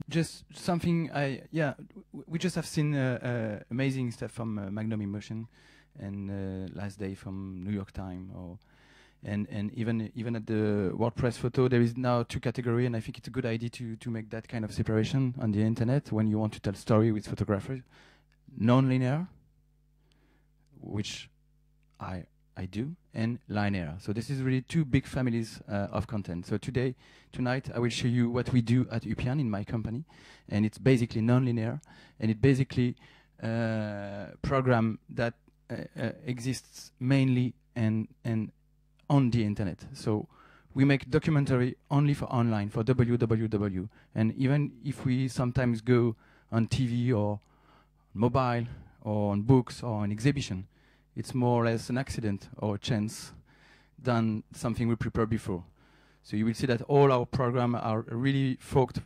Just something we just have seen amazing stuff from Magnum Emotion and last day from New York Times, and even at the WordPress photo there is now 2 categories, and I think it's a good idea to make that kind of separation on the internet when you want to tell story with photographers. Non-linear, which I do, and linear. So this is really 2 big families of content. So tonight I will show you what we do at Upian in my company, and it's basically non-linear, and it basically program that exists mainly and on the internet. So we make documentary only for online, for www, and even if we sometimes go on TV or mobile or on books or on exhibition, it's more or less an accident or a chance than something we prepared before. So you will see that all our programs are really forked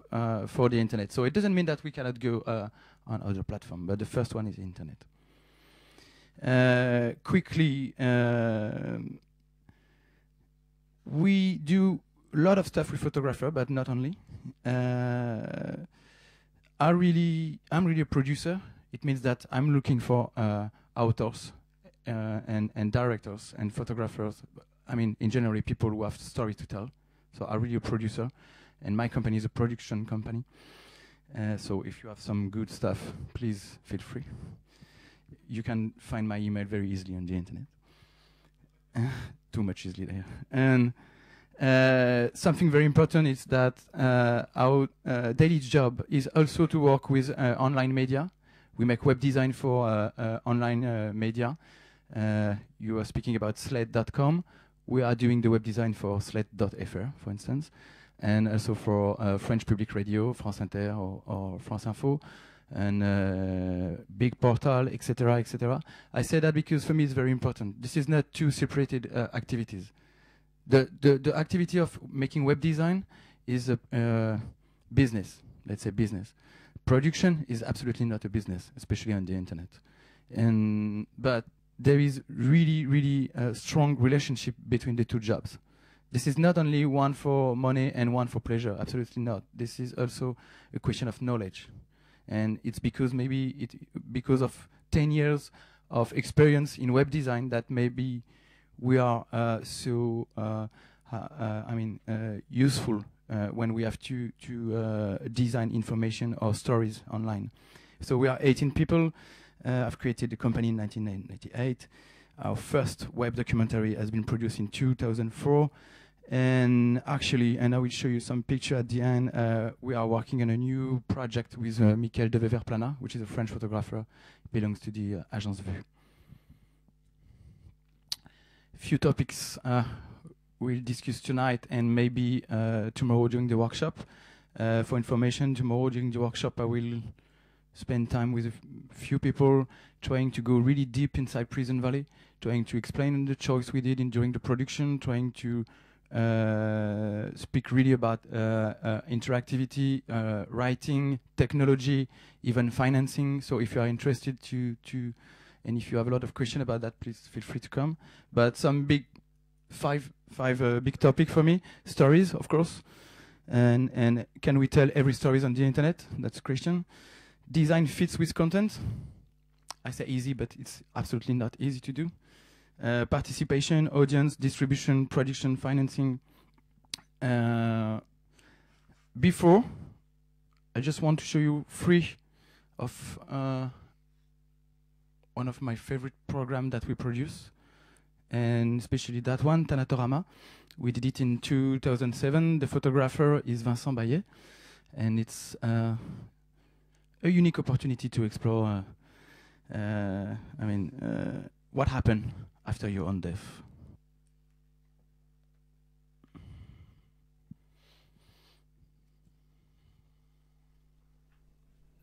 for the internet. So it doesn't mean that we cannot go on other platforms, but the first one is internet. Quickly, we do a lot of stuff with photographer, but not only. I'm really a producer. It means that I'm looking for authors and directors and photographers. I mean, in general, people who have stories to tell. So I'm really a producer, and my company is a production company. So if you have some good stuff, please feel free. You can find my email very easily on the internet. Too much easily there. And something very important is that our daily job is also to work with online media. We make web design for online media. You are speaking about slate.com. We are doing the web design for slate.fr, for instance, and also for French Public Radio, France Inter or France Info, and big portal, etc., etc. I say that because for me it's very important. This is not 2 separated activities. The activity of making web design is a business, let's say business. Production is absolutely not a business, especially on the internet. But there is really a strong relationship between the 2 jobs. This is not only one for money and one for pleasure, absolutely not. This is also a question of knowledge. And it's because because of 10 years of experience in web design that maybe we are useful when we have to design information or stories online. So we are 18 people. I've created the company in 1998. Our first web documentary has been produced in 2004. And actually, and I will show you some picture at the end, we are working on a new project with Michael de Wever-Plana, which is a French photographer, belongs to the Agence Vue. Few topics we'll discuss tonight and maybe tomorrow during the workshop. For information, tomorrow during the workshop I will spend time with a few people trying to go really deep inside Prison Valley, trying to explain the choice we did during the production, trying to speak really about interactivity, writing, technology, even financing. So if you are interested and if you have a lot of questions about that, please feel free to come. But some big five big topic for me: stories, of course, and can we tell every stories on the internet? That's a question. Design fits with content. I say easy, but it's absolutely not easy to do. Participation, audience, distribution, production, financing. Before, I just want to show you 3 of one of my favorite programs that we produce, and especially that one, Tanatorrama. We did it in 2007. The photographer is Vincent Baillet, and it's a unique opportunity to explore what happened after your own death.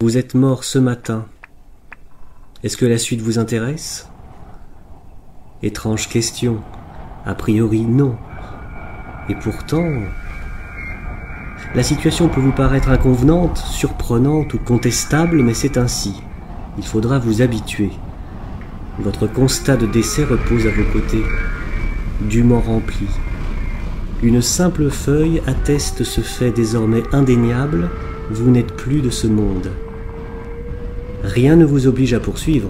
Vous êtes mort ce matin. Est-ce que la suite vous intéresse? Étrange question. A priori, non. Et pourtant, la situation peut vous paraître inconvenante, surprenante ou contestable, mais c'est ainsi. Il faudra vous habituer. Votre constat de décès repose à vos côtés, dûment rempli. Une simple feuille atteste ce fait désormais indéniable, vous n'êtes plus de ce monde. Rien ne vous oblige à poursuivre.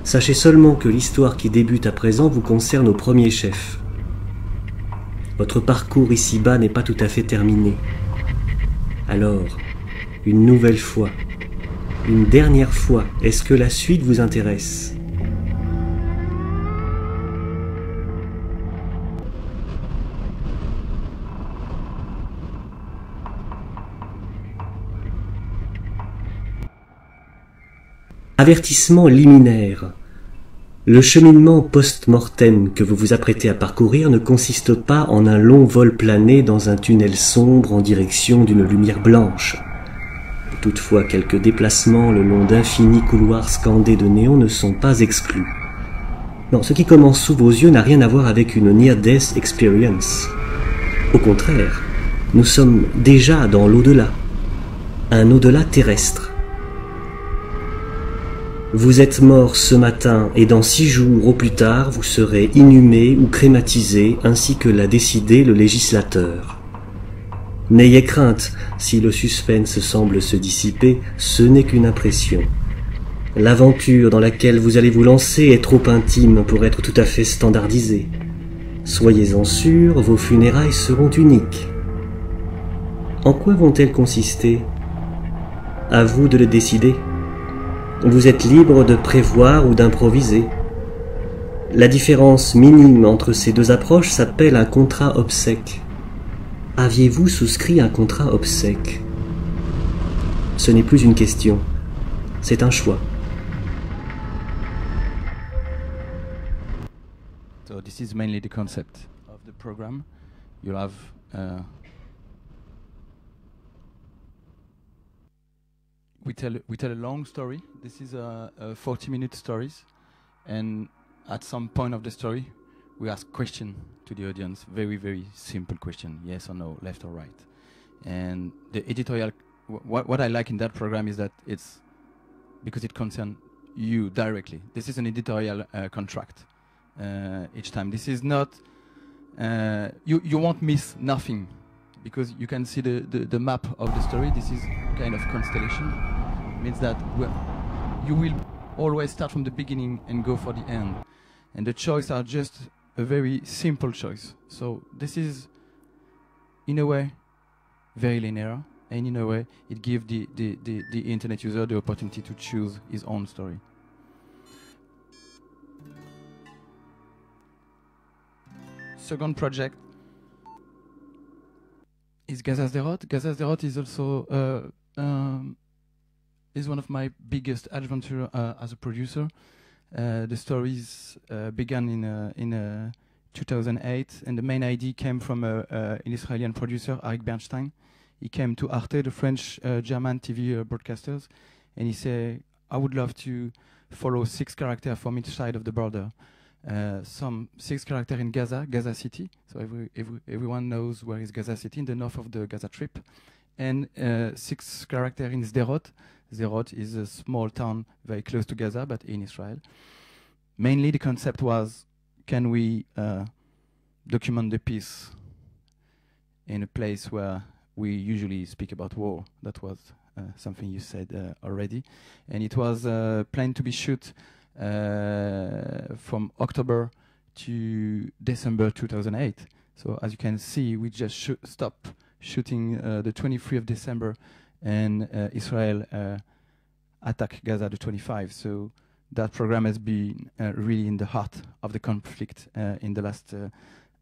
Sachez seulement que l'histoire qui débute à présent vous concerne au premier chef. Votre parcours ici-bas n'est pas tout à fait terminé. Alors, une nouvelle fois, une dernière fois, est-ce que la suite vous intéresse ? Avertissement liminaire. Le cheminement post-mortem que vous vous apprêtez à parcourir ne consiste pas en un long vol plané dans un tunnel sombre en direction d'une lumière blanche. Toutefois, quelques déplacements le long d'infinis couloirs scandés de néon ne sont pas exclus. Non, ce qui commence sous vos yeux n'a rien à voir avec une near-death experience. Au contraire, nous sommes déjà dans l'au-delà, un au-delà terrestre. Vous êtes mort ce matin et dans 6 jours au plus tard, vous serez inhumé ou crématisé ainsi que l'a décidé le législateur. N'ayez crainte, si le suspense semble se dissiper, ce n'est qu'une impression. L'aventure dans laquelle vous allez vous lancer est trop intime pour être tout à fait standardisée. Soyez-en sûrs, vos funérailles seront uniques. En quoi vont-elles consister ? À vous de le décider. Vous êtes libre de prévoir ou d'improviser. La différence minime entre ces deux approches s'appelle un contrat obsèque. Aviez-vous souscrit un contrat obsèque ? Ce n'est plus une question, c'est un choix. So this is mainly the concept of the program. You'll have we tell a long story. This is a 40-minute stories, and at some point of the story, we ask question to the audience. Very, very simple question: yes or no, left or right. And the editorial, what I like in that program is that it's because it concerns you directly. This is an editorial contract each time. This is not you won't miss nothing because you can see the map of the story. This is kind of constellation. Means that you will always start from the beginning and go for the end, and the choices are just a very simple choice. So this is, in a way, very linear, and in a way, it gives the internet user the opportunity to choose his own story. Second project is Gaza-Sderot. Gaza-Sderot is also is one of my biggest adventure as a producer. The stories began in 2008, and the main idea came from an Israeli producer, Arik Bernstein. He came to Arte, the French German TV broadcasters, and he said, I would love to follow 6 characters from each side of the border. Some 6 characters in Gaza City, so everyone knows where is Gaza City, in the north of the Gaza Strip, and 6 characters in Sderot. Sderot is a small town very close to Gaza, but in Israel. Mainly the concept was, can we document the peace in a place where we usually speak about war? That was something you said already. And it was planned to be shot from October to December 2008. So as you can see, we just stopped shooting the 23rd of December, and Israel attacked Gaza the 25th. So that program has been really in the heart of the conflict in the last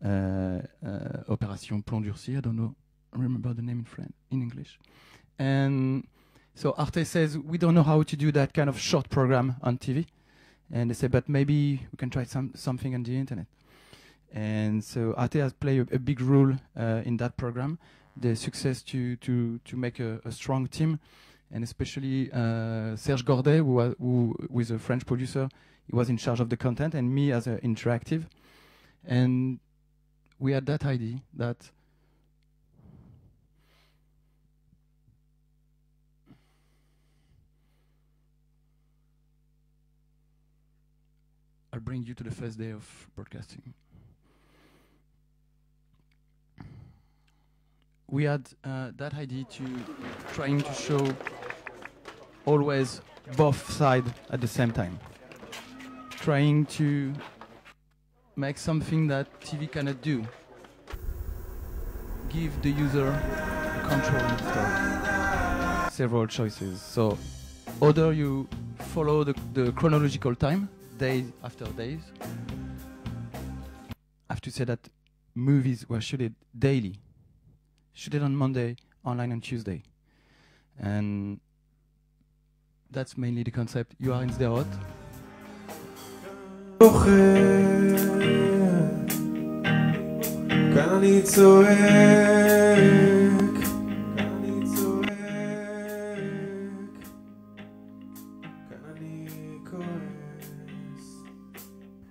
Opération Plomb Durci. I don't remember the name in French, in English. And so Arte says, we don't know how to do that kind of short program on TV. And they say, but maybe we can try something on the internet. And so Arte has played a big role in that program. The success to make a strong team, and especially Serge Gordet, who is a French producer. He was in charge of the content, and me as an interactive. And we had that idea that I'll bring you to the first day of broadcasting. we had that idea to trying to show always both sides at the same time. Trying to make something that TV cannot do. Give the user control in the story. Several choices. So, either you follow the chronological time, days after days. I have to say that movies were shooted daily. Shooted on Monday, online on Tuesday. And that's mainly the concept. You are in Sderot.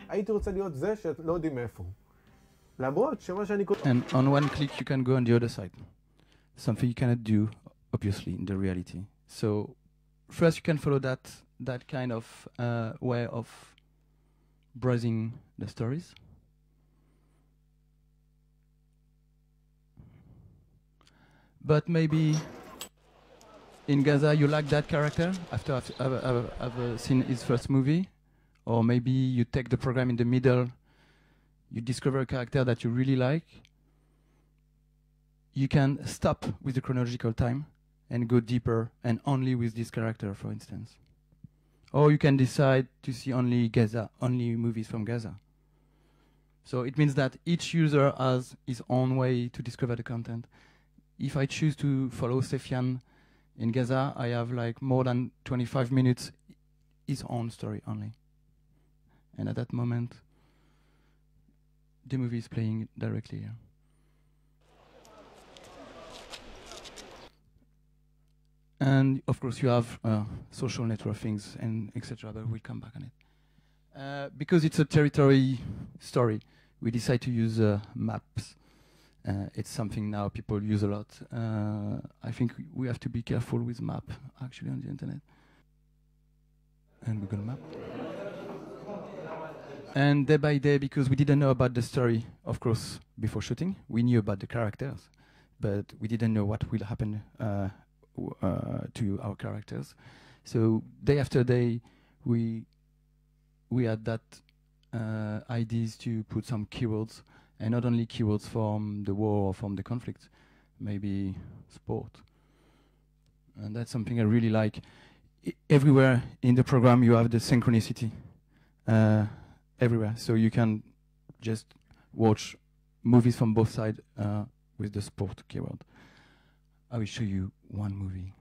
הייתי רוצה להיות זה שלא יודעים מאיפה. למרות שמה שאני כותב... And on one click you can go on the other side. Something you cannot do, obviously, in the reality. So, first you can follow that kind of way of browsing the stories. But maybe in Gaza you like that character after I've seen his first movie, or maybe you take the program in the middle, you discover a character that you really like. You can stop with the chronological time and go deeper and only with this character, for instance. Or you can decide to see only Gaza, only movies from Gaza. So it means that each user has his own way to discover the content. If I choose to follow Sefian in Gaza, I have like more than 25 minutes his own story only. And at that moment, the movie is playing directly here. And of course you have social network things and etc. But we'll come back on it. Because it's a territory story, we decide to use maps. It's something now people use a lot. I think we have to be careful with map actually on the internet. And Google Map. And day by day, because we didn't know about the story, of course, before shooting, we knew about the characters, but we didn't know what will happen to our characters. So day after day, we had that ideas to put some keywords, and not only keywords from the war or from the conflict, maybe sport. And that's something I really like. Everywhere in the program you have the synchronicity. Everywhere, so you can just watch movies from both sides with the sport keyword. I will show you one movie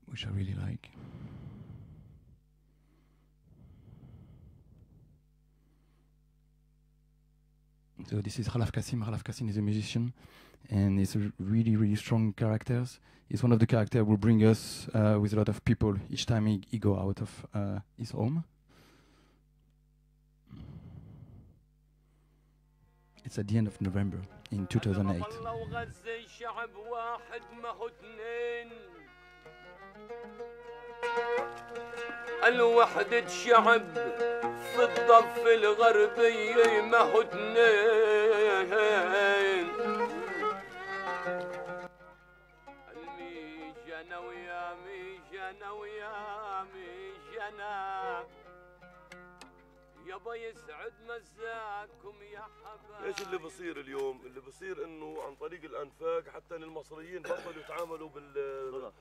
which I really like. So this is Khalaf Kassim. Khalaf Kassim is a musician, and he's a really, really strong characters. He's one of the characters who will bring us with a lot of people each time he go out of his home. It's at the end of November in 2008. الوحدة شعب في الضفة الغربية ما هو اثنين الميجانا ويا ميجانا ويا ميجانا يابا يسعد مساكم يا حبايب. ايش اللي بصير اليوم؟ اللي بصير انه عن طريق الانفاق حتى ان المصريين بطلوا يتعاملوا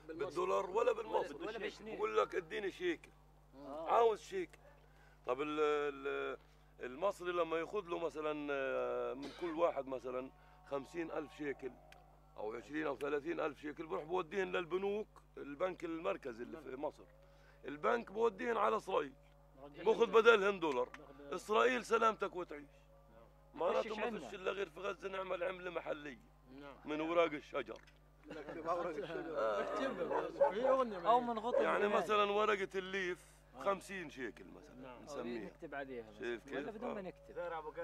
بالدولار ولا بالمصري. بقول لك اديني شيكل. عاوز شيكل. طب المصري لما ياخذ له مثلا من كل واحد مثلا 50,000 شيكل او 20 او 30,000 شيكل بروح بوديهن للبنوك، البنك المركزي اللي في مصر. البنك بوديهن على اسرائيل. باخذ بدلهن دولار. اسرائيل سلامتك وتعيش. معناته ما فيش الا غير في غزه نعمل عمله محليه من اوراق الشجر. او من غطاء يعني مثلا ورقه الليف 50 شيكل مثلا نسميها. نكتب عليها شايف كيف؟ ولا بدون ما نكتب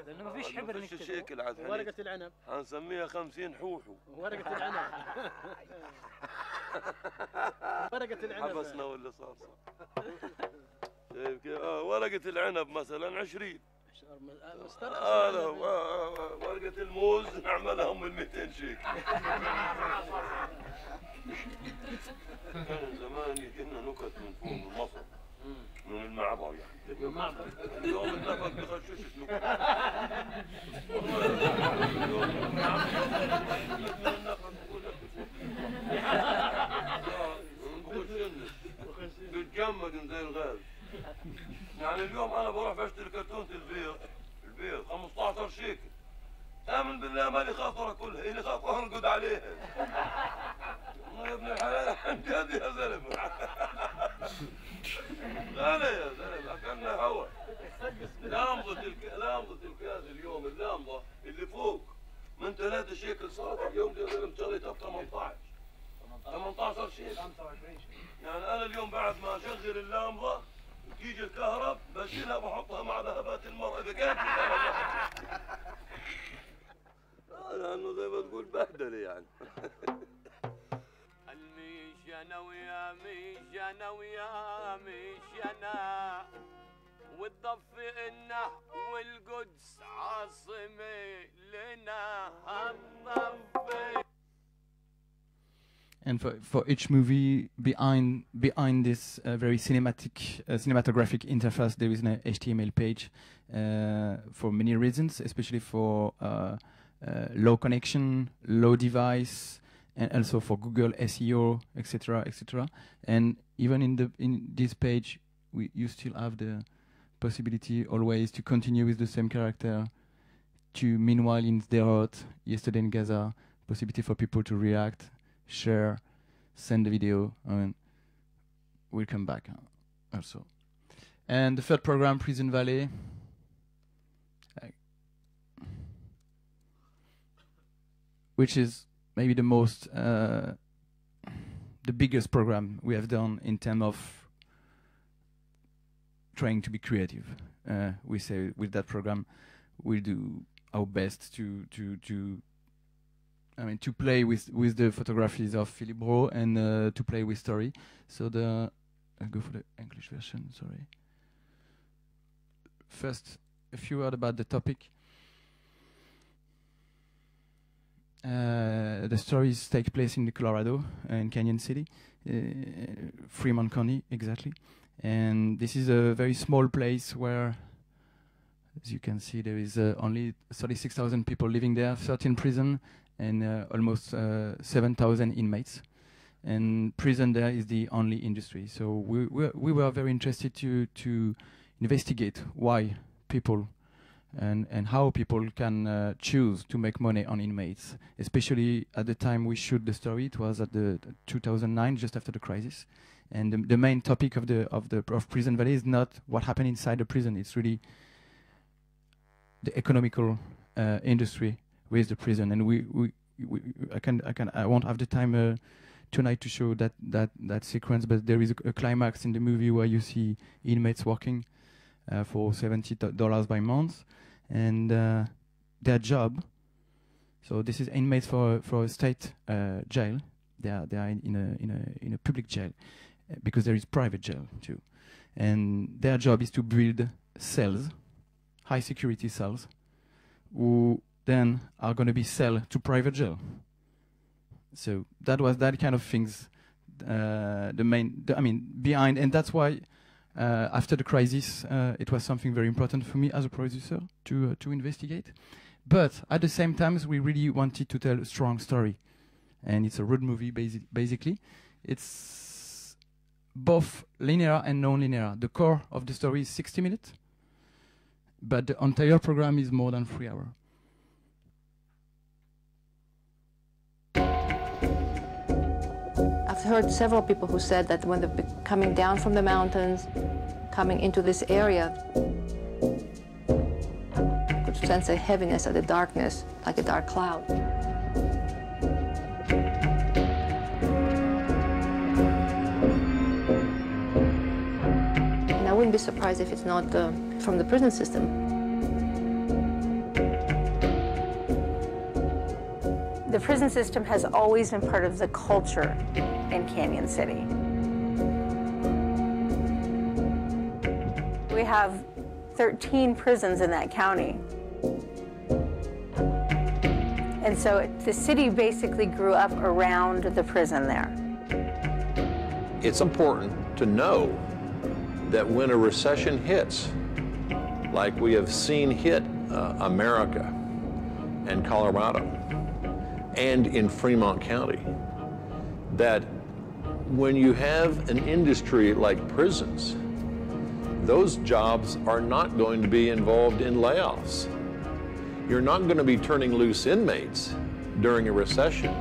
لانه ما فيش حبر نكتب. شيكل عاد ورقة العنب حنسميها 50 حوحو. ورقة العنب ورقة العنب حبسنا ولا صار شايف كيف؟ ورقة العنب مثلا 20 هذا ورقة الموز نعملها من 200 شيك. كان زمان يجينا نكت من فوق من مصر من المعبر يعني. اليوم النفق بخشوش نكت. بتجمد زي الغاز. يعني اليوم انا بروح بشتري كرتونة البيض 15 شيكل. امن بالله مالي خاطره كلها، اللي خاطره انقد عليها. والله يا ابن الحلال عن جد يا زلمه. غالي يا زلمه اكلنا هوا. لامضة الكاس اليوم اللامضة اللي فوق من 3 شيكل صارت اليوم يا زلمه شريتها ب 18 شيكل. يعني انا اليوم بعد ما اشغل اللامضة تيجي الكهرب بشيلها بحطها مع ذهبات المرأة اذا كانت لانه زي ما تقول بهدله يعني. الميشنا ويا ميشنا ويا ميشنا وتضفئنا والقدس عاصمة لنا هالضفة. And for each movie, behind this very cinematographic interface, there is an HTML page for many reasons, especially for low connection, low device, and also for Google SEO, etc., etc. And even in this page, you still have the possibility always to continue with the same character. To meanwhile in Sderot, yesterday in Gaza, possibility for people to react, share, send the video, and we'll come back also. And the third program, Prison Valley. Which is maybe the most, the biggest program we have done in terms of trying to be creative. We say with that program, we'll do our best to play with the photographies of Philippe Brault and to play with story. So I'll go for the English version. Sorry. First, a few words about the topic. The stories take place in Colorado, in Canyon City, Fremont County, exactly. And this is a very small place where, as you can see, there is only 36,000 people living there, 13 prisons, and almost 7,000 inmates. And prison there is the only industry. So we were very interested to investigate why people and how people can choose to make money on inmates, especially at the time we shoot the story. It was at the 2009, just after the crisis. And the main topic of Prison Valley is not what happened inside the prison. It's really the economical industry with the prison. And I won't have the time tonight to show that sequence, but there is a climax in the movie where you see inmates working for $70 by month, and their job. So this is inmates for a state jail. They are in a public jail because there is private jail too, and their job is to build cells, high security cells, who then are going to be sold to private jail. So that was that kind of things. Behind, and that's why. After the crisis, it was something very important for me as a producer to investigate. But at the same time, we really wanted to tell a strong story. And it's a road movie, basically. It's both linear and non-linear. The core of the story is 60 minutes, but the entire program is more than 3 hours. I've heard several people who said that when they're coming down from the mountains, coming into this area, could sense a heaviness and a darkness, like a dark cloud. And I wouldn't be surprised if it's not from the prison system. The prison system has always been part of the culture in Canyon City. We have 13 prisons in that county. And so the city basically grew up around the prison there. It's important to know that when a recession hits, like we have seen hit America and Colorado and in Fremont County, that when you have an industry like prisons, those jobs are not going to be involved in layoffs. You're not going to be turning loose inmates during a recession.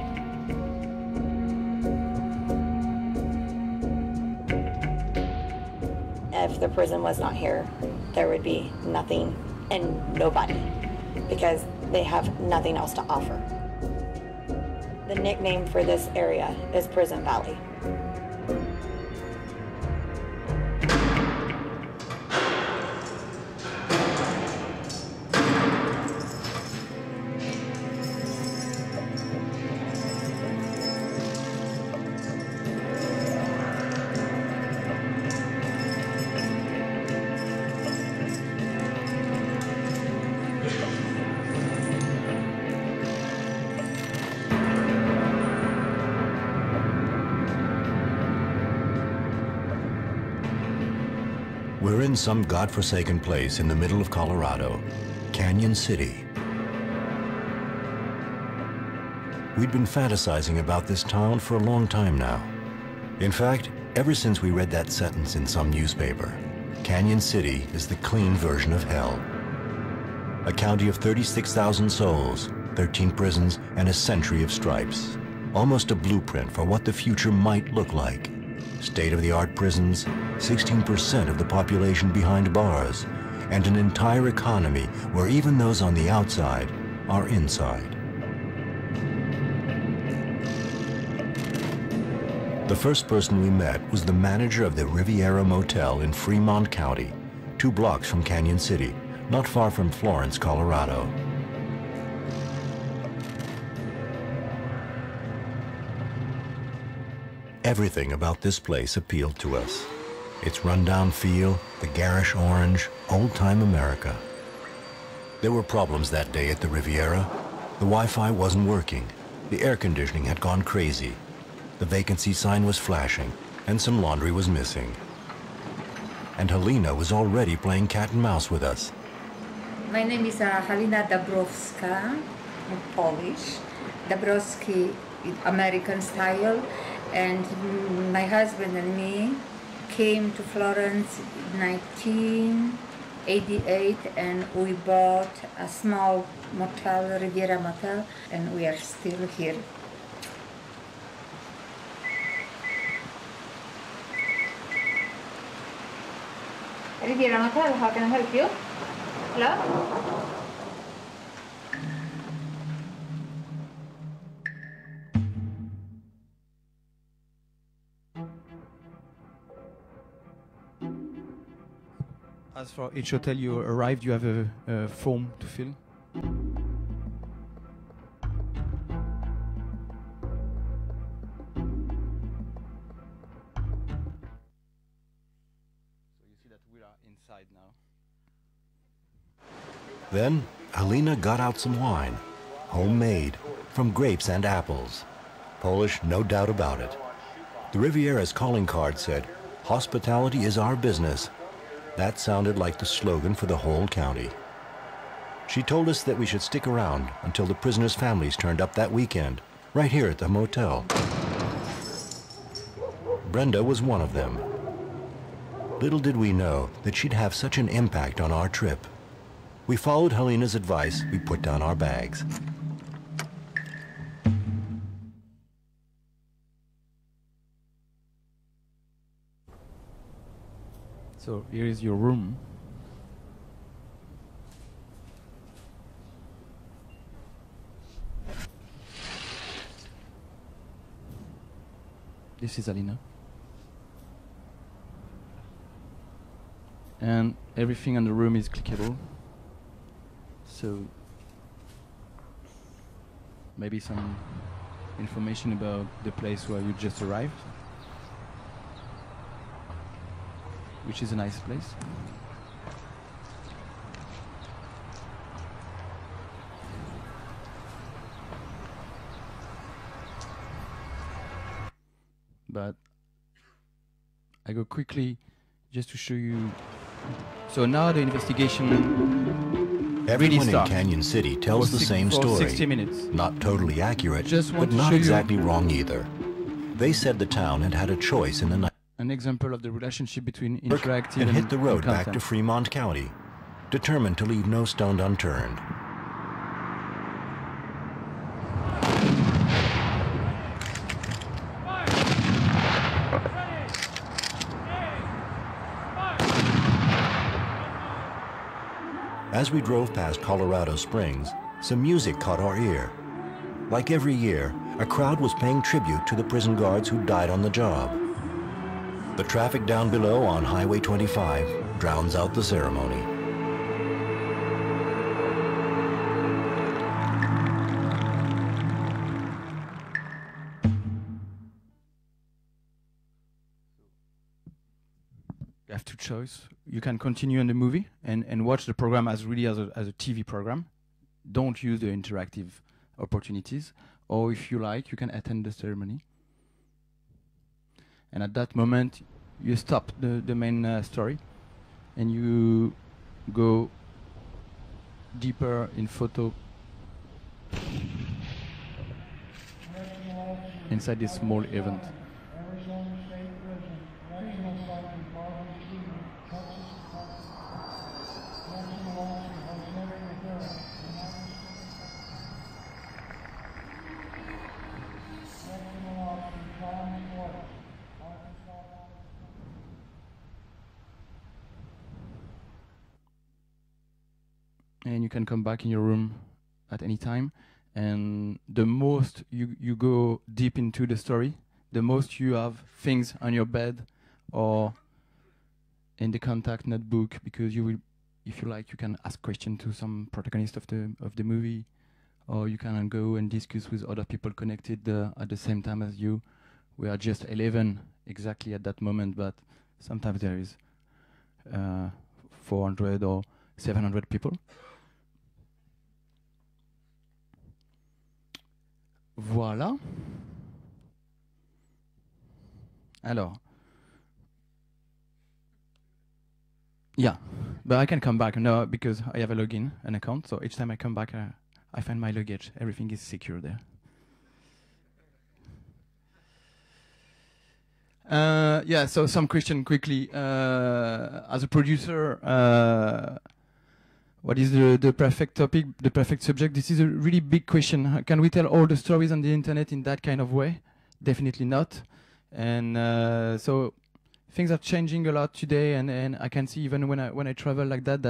If the prison was not here, there would be nothing and nobody, because they have nothing else to offer. The nickname for this area is Prison Valley. We're in some godforsaken place in the middle of Colorado, Canyon City. We'd been fantasizing about this town for a long time now. In fact, ever since we read that sentence in some newspaper, Canyon City is the clean version of hell. A county of 36,000 souls, 13 prisons, and a century of stripes. Almost a blueprint for what the future might look like. State-of-the-art prisons, 16% of the population behind bars, and an entire economy where even those on the outside are inside. The first person we met was the manager of the Riviera Motel in Fremont County, 2 blocks from Canyon City, not far from Florence, Colorado. Everything about this place appealed to us. Its rundown feel, the garish orange, old-time America. There were problems that day at the Riviera. The Wi-Fi wasn't working. The air conditioning had gone crazy. The vacancy sign was flashing, and some laundry was missing. And Halina was already playing cat and mouse with us. My name is Halina Dabrowska, I'm Polish. Dabrowski, American style. And my husband and me came to Florence in 1988, and we bought a small motel, Riviera Motel, and we are still here. Riviera Motel, how can I help you? Hello? As for each hotel you arrived, you have a form to fill. So you see that we are inside now. Then Halina got out some wine, homemade, from grapes and apples. Polish, no doubt about it. The Riviera's calling card said, "Hospitality is our business." That sounded like the slogan for the whole county. She told us that we should stick around until the prisoners' families turned up that weekend, right here at the motel. Brenda was one of them. Little did we know that she'd have such an impact on our trip. We followed Halina's advice. We put down our bags. So here is your room. This is Alina. And everything in the room is clickable. So maybe some information about the place where you just arrived, which is a nice place. but I go quickly just to show you. So now the investigation Everyone really in starts. Canyon City tells the same For story. 60 minutes. Not totally accurate, Just want but to not show you exactly wrong either. They said the town had had a choice in the night. An example of the relationship between Work interactive and hit the road and back to content. Fremont County, determined to leave no stone unturned. As we drove past Colorado Springs, some music caught our ear. Like every year, a crowd was paying tribute to the prison guards who died on the job. The traffic down below on Highway 25 drowns out the ceremony. You have two choices. You can continue on the movie and watch the program as really as a TV program. Don't use the interactive opportunities. Or if you like, you can attend the ceremony. And at that moment, you stop the main story and you go deeper in photo inside this small event. And you can come back in your room at any time. And the most you go deep into the story, the most you have things on your bed or in the contact notebook, because you will, if you like, you can ask questions to some protagonist of the movie, or you can go and discuss with other people connected at the same time as you. We are just 11 exactly at that moment, but sometimes there is 400 or 700 people. Voilà. Alors. Yeah, but I can come back now because I have a login, an account. So each time I come back, I find my luggage. Everything is secure there. Yeah, so some question quickly. As a producer, what is the perfect topic, the perfect subject? This is a really big question. Can we tell all the stories on the internet in that kind of way? Definitely not. And so things are changing a lot today, and I can see even when I travel like that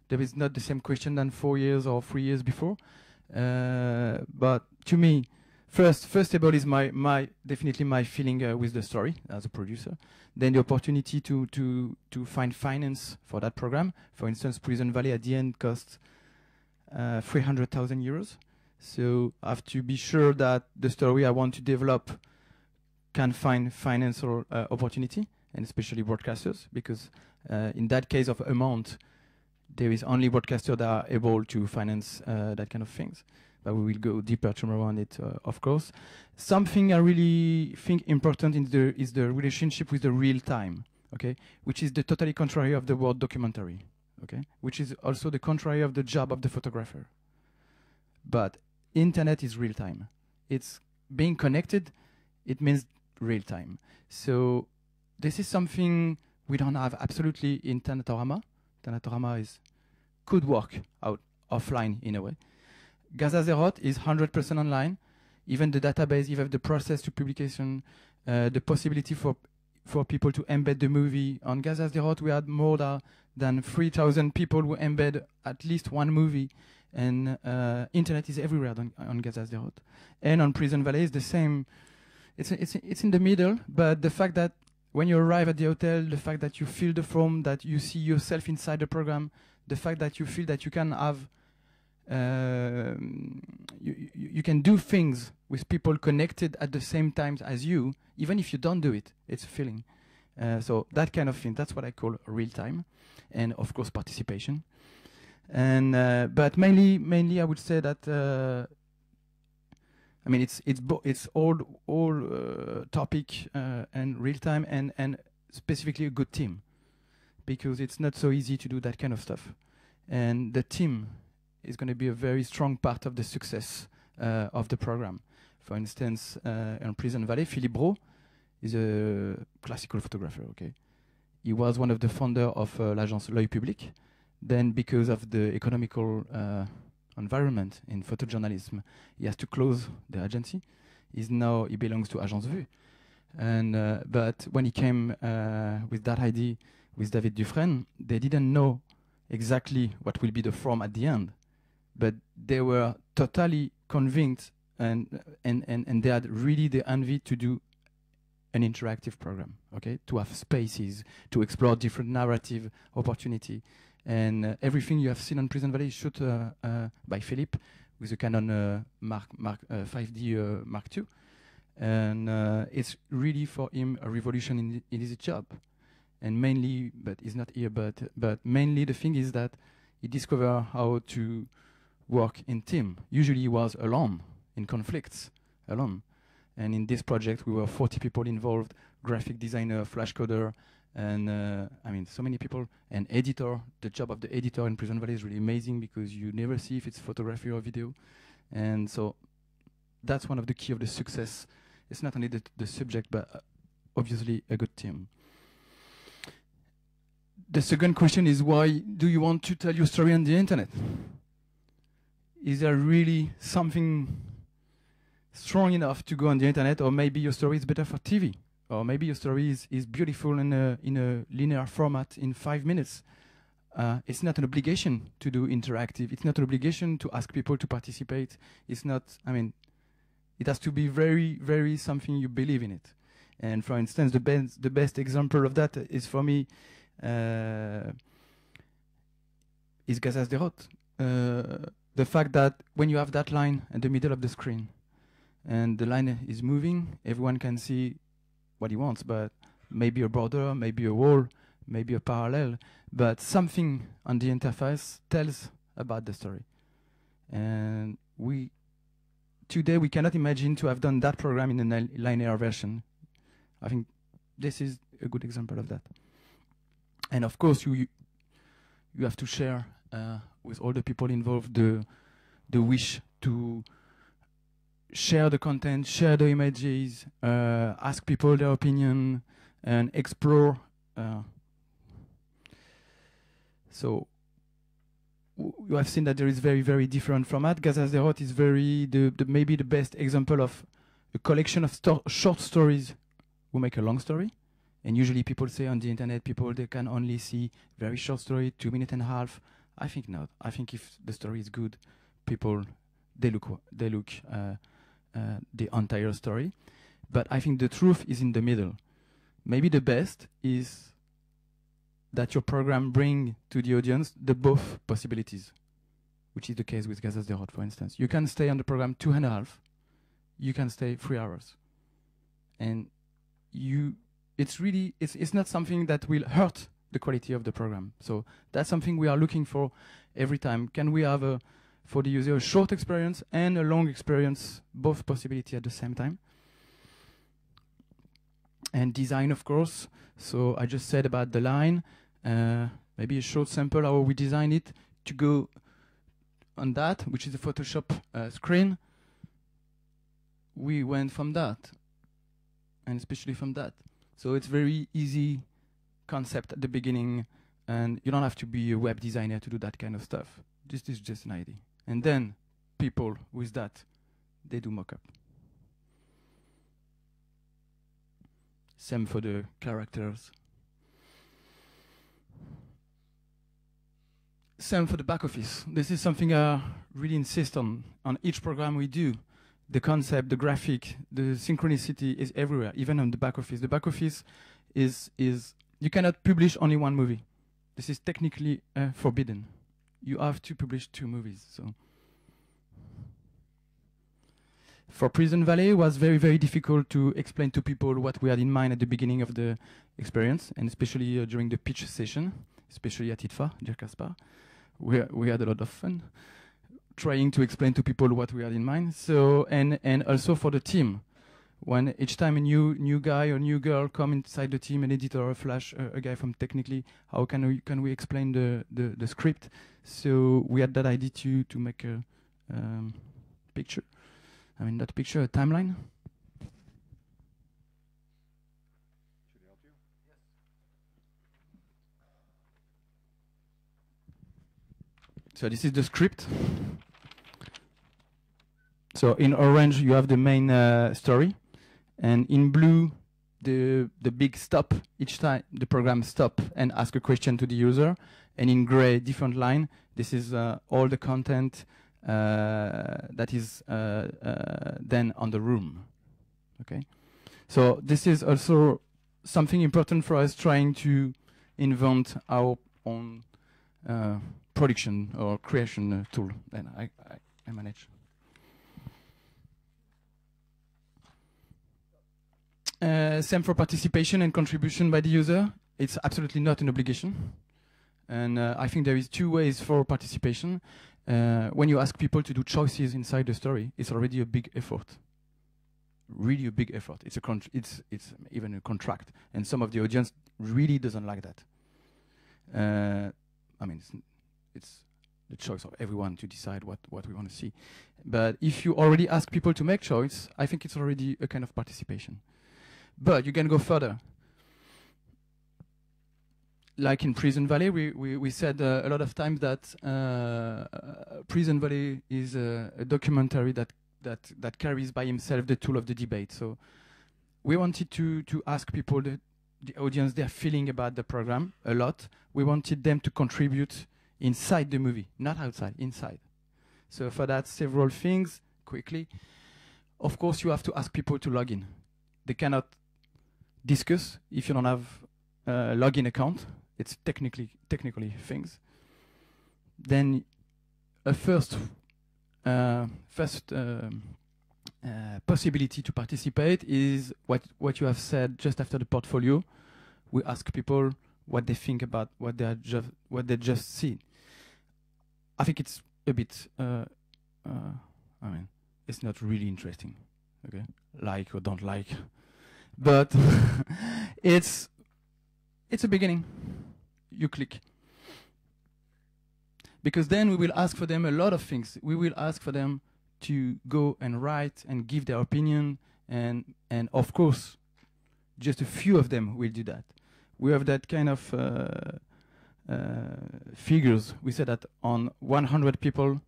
there is not the same question than 4 years or 3 years before. But to me, first of all is definitely my feeling with the story as a producer. Then the opportunity to find finance for that program. For instance, Prison Valley at the end cost 300,000 euros. So I have to be sure that the story I want to develop can find financial opportunity, and especially broadcasters, because in that case of amount, there is only broadcasters that are able to finance that kind of things. But we will go deeper tomorrow on it, of course. Something I really think important is the relationship with the real time, okay? Which is the totally contrary of the word documentary, okay? Which is also the contrary of the job of the photographer. But internet is real time. It's being connected, it means real time. So this is something we don't have absolutely in Tanatorrama. Tanatorrama could work out offline in a way. Gaza-Sderot is 100% online. Even the database, even the process to publication, the possibility for people to embed the movie. On Gaza-Sderot, we had more than 3,000 people who embed at least one movie. And internet is everywhere on Gaza-Sderot. And on Prison Valley is the same. It's in the middle, but the fact that when you arrive at the hotel, the fact that you fill the form, that you see yourself inside the program, the fact that you feel that you can have you can do things with people connected at the same time as you, even if you don't do it. It's a feeling. So that kind of thing, that's what I call real time, and of course participation. And but mainly, I would say that I mean, it's all topic and real time and specifically a good team, because it's not so easy to do that kind of stuff, and the team is going to be a very strong part of the success of the program. For instance, in Prison Valley, Philippe Brault is a classical photographer. Okay, he was one of the founder of l'agence L'Œil Public. Then, because of the economical environment in photojournalism, he has to close the agency. He belongs to Agence Vue. And but when he came with that idea with David Dufresne, they didn't know exactly what will be the form at the end, but they were totally convinced, and they had really the envy to do an interactive program, okay, to have spaces, to explore different narrative opportunity. And everything you have seen on Prison Valley is shot by Philippe with a Canon 5D Mark II. And it's really for him a revolution in his job. And mainly, but he's not here, but mainly the thing is that he discovered how to work in team. Usually he was alone, in conflicts, alone. And in this project, we were 40 people involved, graphic designer, flash coder, and I mean, so many people, and editor. The job of the editor in Prison Valley is really amazing because you never see if it's photography or video. And so that's one of the key of the success. It's not only the subject, but obviously a good team. The second question is, why do you want to tell your story on the internet? Is there really something strong enough to go on the internet, or maybe your story is better for TV? Or maybe your story is beautiful in a linear format in 5 minutes. It's not an obligation to do interactive. It's not an obligation to ask people to participate. It's not, I mean, it has to be very, very something you believe in it. And for instance, the best example of that is for me, is Gaza-Sderot. The fact that when you have that line in the middle of the screen, and the line is moving, everyone can see what he wants, but maybe a border, maybe a wall, maybe a parallel, but something on the interface tells about the story. And today we cannot imagine to have done that program in a linear version. I think this is a good example of that. And of course, you have to share with all the people involved the wish to share the content, share the images, ask people their opinion, and explore. So you have seen that there is very, very different format. Gaza-Sderot is maybe the best example of a collection of short stories who make a long story. And usually people say on the internet, they can only see very short story, 2.5 minutes. I think not. I think if the story is good, people, they look the entire story. But I think the truth is in the middle. Maybe the best is that your program bring to the audience the both possibilities, which is the case with Gaza-Sderot, for instance. You can stay on the program 2.5, you can stay 3 hours. And it's not something that will hurt the quality of the program. So that's something we are looking for every time. Can we have for the user a short experience and a long experience, both possibility at the same time? And design, of course. So I just said about the line, maybe a short sample how we design it to go on that, which is a Photoshop screen. We went from that, and especially from that. So it's very easy concept at the beginning, and you don't have to be a web designer to do that kind of stuff. This is just an idea. And then people with that, they do mock-up. Same for the characters. Same for the back office. This is something I really insist on each program we do. The concept, the graphic, the synchronicity is everywhere, even on the back office. The back office is you cannot publish only one movie. This is technically forbidden. You have to publish 2 movies. So for Prison Valley, it was very, very difficult to explain to people what we had in mind at the beginning of the experience, and especially during the pitch session, especially at IDFA, dear Caspar. We had a lot of fun trying to explain to people what we had in mind. So and also for the team, when each time a new guy or new girl come inside the team, an editor, a flash, a guy from technically, how can we explain the script? So we had that idea to make a picture. I mean, not a picture, a timeline. So this is the script. So in orange you have the main story, and in blue the big stop. Each time the program stop and ask a question to the user, and in gray different line. This is all the content that is then on the room. Okay, so this is also something important for us, trying to invent our own production or creation tool. And I manage. Same for participation and contribution by the user. It's absolutely not an obligation. And I think there is two ways for participation. When you ask people to do choices inside the story, it's already a big effort. Really a big effort. It's even a contract. And some of the audience really doesn't like that. I mean, it's the choice of everyone to decide what we want to see. But if you already ask people to make choice, I think it's already a kind of participation. But you can go further. Like in Prison Valley, we said a lot of times that Prison Valley is a documentary that carries by himself the tool of the debate. So we wanted to ask people, the audience, their feeling about the program a lot. We wanted them to contribute inside the movie, not outside, inside. So for that, several things, quickly. Of course, you have to ask people to log in. They cannot discuss if you don't have a login account. It's technically things. Then a first possibility to participate is what you have said just after the portfolio. We ask people what they think about what they just seen. I think it's a bit. I mean, it's not really interesting. Okay, like or don't like, but it's a beginning. You click. Because then we will ask for them a lot of things. We will ask for them to go and write and give their opinion, and of course, just a few of them will do that. We have that kind of figures. We said that on 100 people,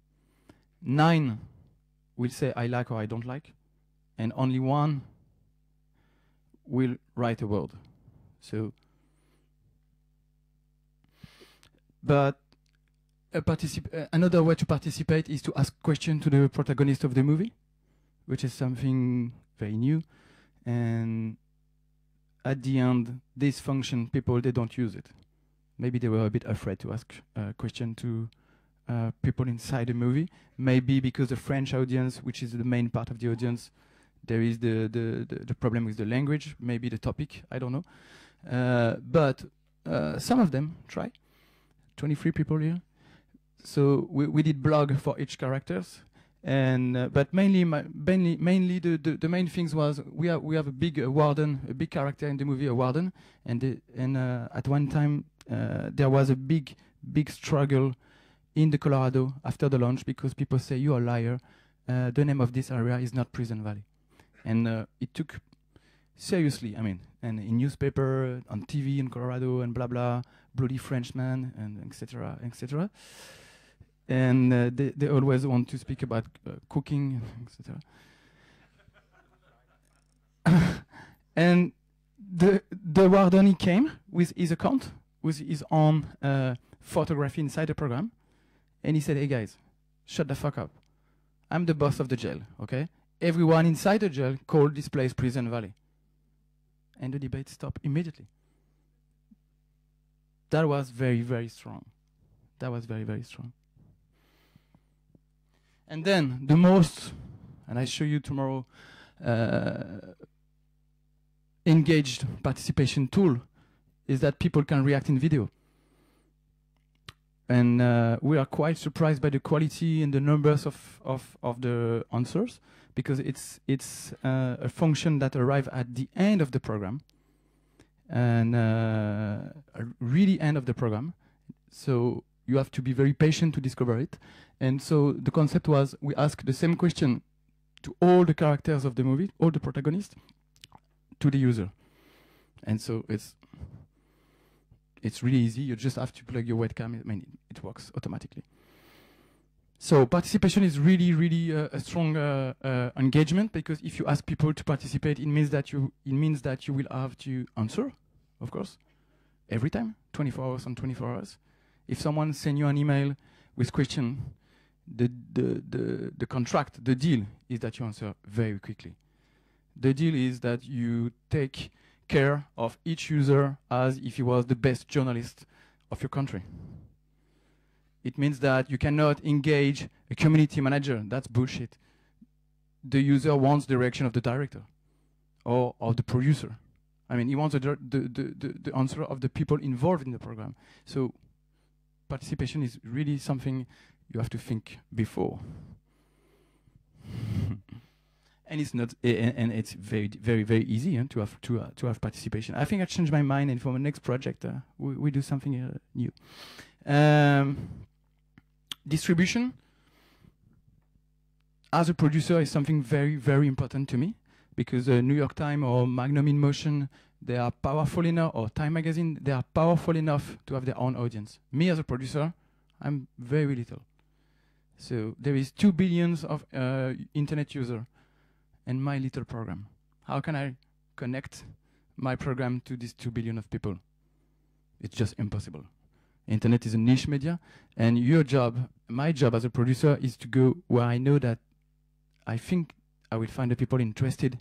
9 will say I like or I don't like, and only 1 will write a word. So, but another way to participate is to ask questions to the protagonist of the movie, which is something very new. And at the end, this function, people, they don't use it. Maybe they were a bit afraid to ask a question to people inside the movie. Maybe because the French audience, which is the main part of the audience, there is the problem with the language, maybe the topic, I don't know. But some of them try. 23 people here. So we did blog for each characters, and but mainly the main things was we have a big warden, a big character in the movie, a warden, and at one time there was a big struggle in the Colorado after the launch because people say you are a liar. The name of this area is not Prison Valley, and it took seriously. I mean, and in newspaper, on TV in Colorado, and blah blah, bloody Frenchman, and etc. etc. And they always want to speak about cooking, etc. And the warden, he came with his account, with his own photography inside the program, and he said, "Hey guys, shut the fuck up. I'm the boss of the jail, okay? Everyone inside the jail called this place Prison Valley." And the debate stopped immediately. That was very, very strong. That was very, very strong. And then the most, and I show you tomorrow, engaged participation tool is that people can react in video. we are quite surprised by the quality and the numbers of the answers, because it's a function that arrives at the end of the program, and really end of the program. So you have to be very patient to discover it. And so the concept was, we ask the same question to all the characters of the movie, all the protagonists, to the user. And so it's really easy. You just have to plug your webcam. I mean, it works automatically. So participation is really, really a strong engagement, because if you ask people to participate, it means that you will have to answer, of course, every time, 24 hours on 24 hours. If someone sends you an email with question, the contract, the deal is that you answer very quickly. The deal is that you take care of each user as if he was the best journalist of your country. It means that you cannot engage a community manager. That's bullshit. The user wants the reaction of the director or of the producer. I mean, he wants the answer of the people involved in the program. So participation is really something you have to think before. And it's not, and it's very, very, very easy to have participation. I think I changed my mind, and for the next project, we do something new. Distribution, as a producer, is something very, very important to me, because New York Times or Magnum in Motion, they are powerful enough, or Time Magazine, they are powerful enough to have their own audience. Me as a producer, I'm very little. So there is 2 billion of internet users, and my little program. How can I connect my program to these 2 billion of people? It's just impossible. Internet is a niche media, and your job, my job as a producer, is to go where I know that I think I will find the people interested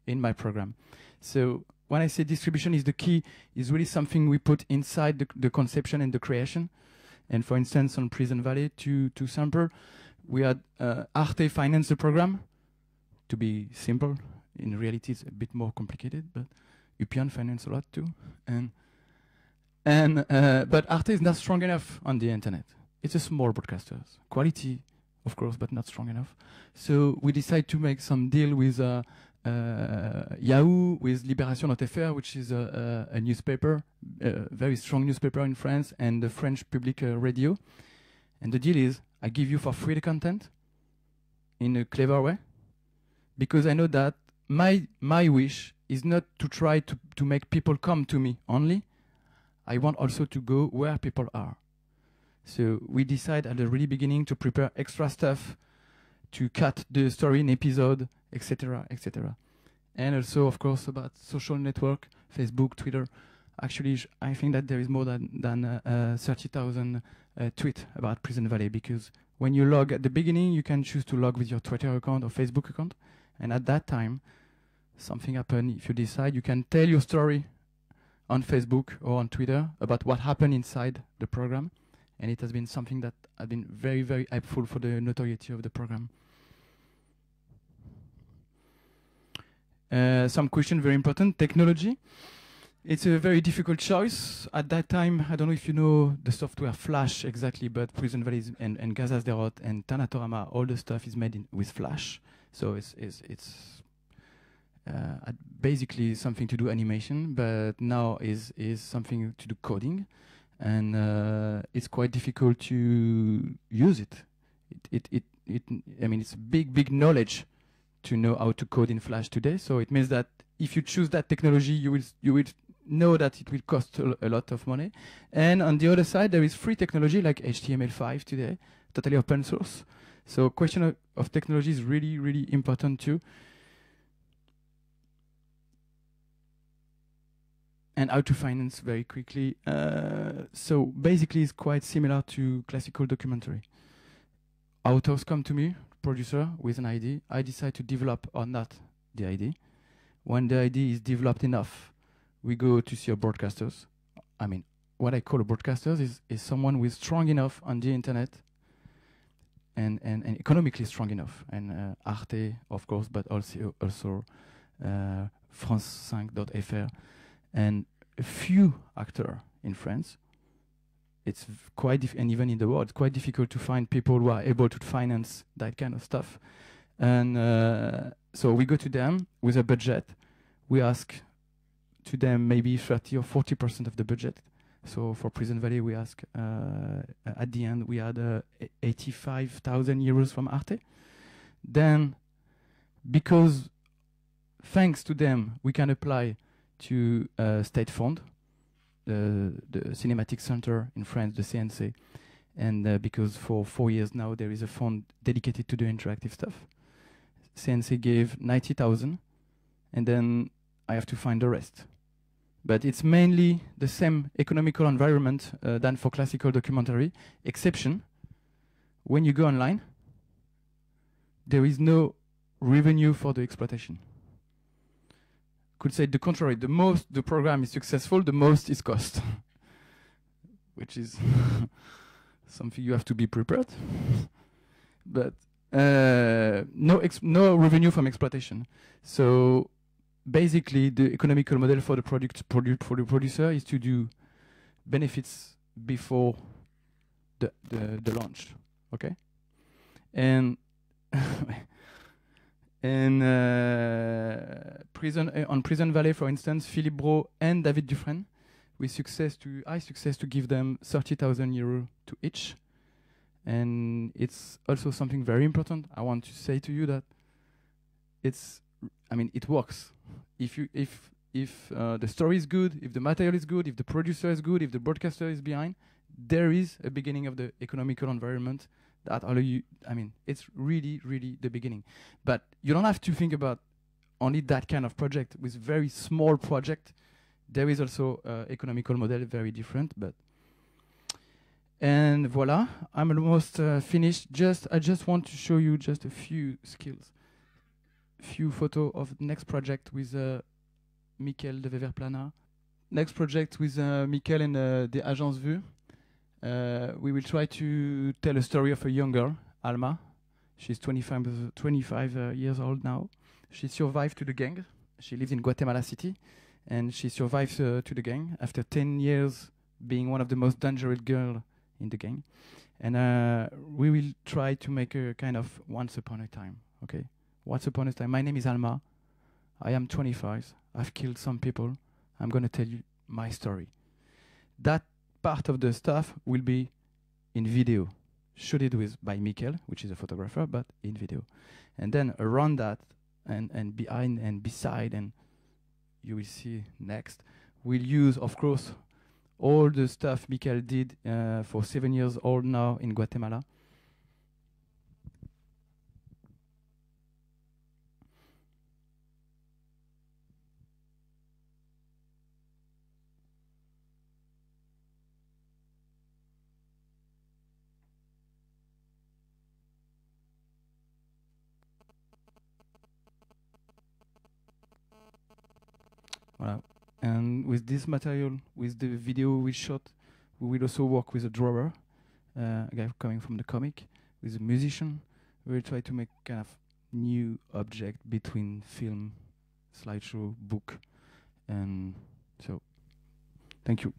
in my program. So when I say distribution is the key, is really something we put inside the conception and the creation. And for instance, on Prison Valley, to sample, we had Arte finance the program. To be simple, in reality it's a bit more complicated, but Upian finance a lot too. But Arte is not strong enough on the internet. It's a small broadcaster. Quality, of course, but not strong enough. So we decided to make some deal with Yahoo, with Libération.fr, which is a newspaper, a very strong newspaper in France, and the French public radio. And the deal is, I give you for free the content in a clever way, because I know that my wish is not to try to make people come to me only. I want also to go where people are. So we decide at the really beginning to prepare extra stuff, to cut the story in episode, etc., etc. And also, of course, about social network, Facebook, Twitter. Actually, I think that there is more than 30,000 tweets about Prison Valley, because when you log at the beginning, you can choose to log with your Twitter account or Facebook account. And at that time, something happened. If you decide, you can tell your story on Facebook or on Twitter about what happened inside the program. And it has been something that has been very, very helpful for the notoriety of the program. Some question, very important, technology. It's a very difficult choice. At that time, I don't know if you know the software Flash exactly, but Prison Valley and Gaza-Sderot and Tanatorrama, all the stuff is made with Flash. So it's basically something to do animation, but now is something to do coding, and it's quite difficult to use it. I mean, it's big knowledge to know how to code in Flash today. So it means that if you choose that technology, you will know that it will cost a lot of money. And on the other side, there is free technology like HTML5 today, totally open source. So question of technology is really, really important too. And how to finance very quickly. So basically it's quite similar to classical documentary. Authors come to me, producer, with an idea. I decide to develop or not the idea. When the idea is developed enough, we go to see our broadcasters. I mean, what I call a broadcaster is someone who is strong enough on the internet and economically strong enough. And Arte, of course, but also France5.fr and a few actors in France. it's and even in the world, it's quite difficult to find people who are able to finance that kind of stuff. And so we go to them with a budget. We ask to them maybe 30 or 40% of the budget. So for Prison Valley, we ask, at the end, we had 85,000 euros from Arte. Then, because thanks to them, we can apply to state fund, the Cinematic Center in France, the CNC. And because for 4 years now, there is a fund dedicated to the interactive stuff. CNC gave 90,000, and then I have to find the rest. But it's mainly the same economical environment than for classical documentary, exception, when you go online, there is no revenue for the exploitation. Could say the contrary, the most the program is successful, the most is cost. Which is something you have to be prepared. But no revenue from exploitation. So basically, the economical model for the for the producer is to do benefits before the launch, okay? And on Prison Valley, for instance, Philippe Brault and David Dufresne, I success to give them 30,000 euros to each. And it's also something very important. I want to say to you that it works. If the story is good, if the material is good, if the producer is good, if the broadcaster is behind, there is a beginning of the economical environment that allow you. It's really, really the beginning. But you don't have to think about only that kind of project. With very small project, there is also economical model very different. And voila, I'm almost finished. I just want to show you just a few skills. Few photos of next project with Michael de Weverplana. Next project with Michael and the Agence Vue. We will try to tell a story of a young girl, Alma. She's 25 years old now. She survived to the gang. She lives in Guatemala City, and she survives to the gang after 10 years being one of the most dangerous girls in the gang. And we will try to make a kind of once upon a time, okay? Once upon a time. My name is Alma. I am 25. I've killed some people. I'm going to tell you my story. That part of the stuff will be in video, shot by Michael, which is a photographer, but in video. And then around that, and behind and beside, and you will see next, we'll use, of course, all the stuff Michael did for 7 years old now in Guatemala. Voilà. And with this material, with the video we shot, we will also work with a drawer, a guy coming from the comic, with a musician. We will try to make kind of new object between film, slideshow, book, and so, thank you.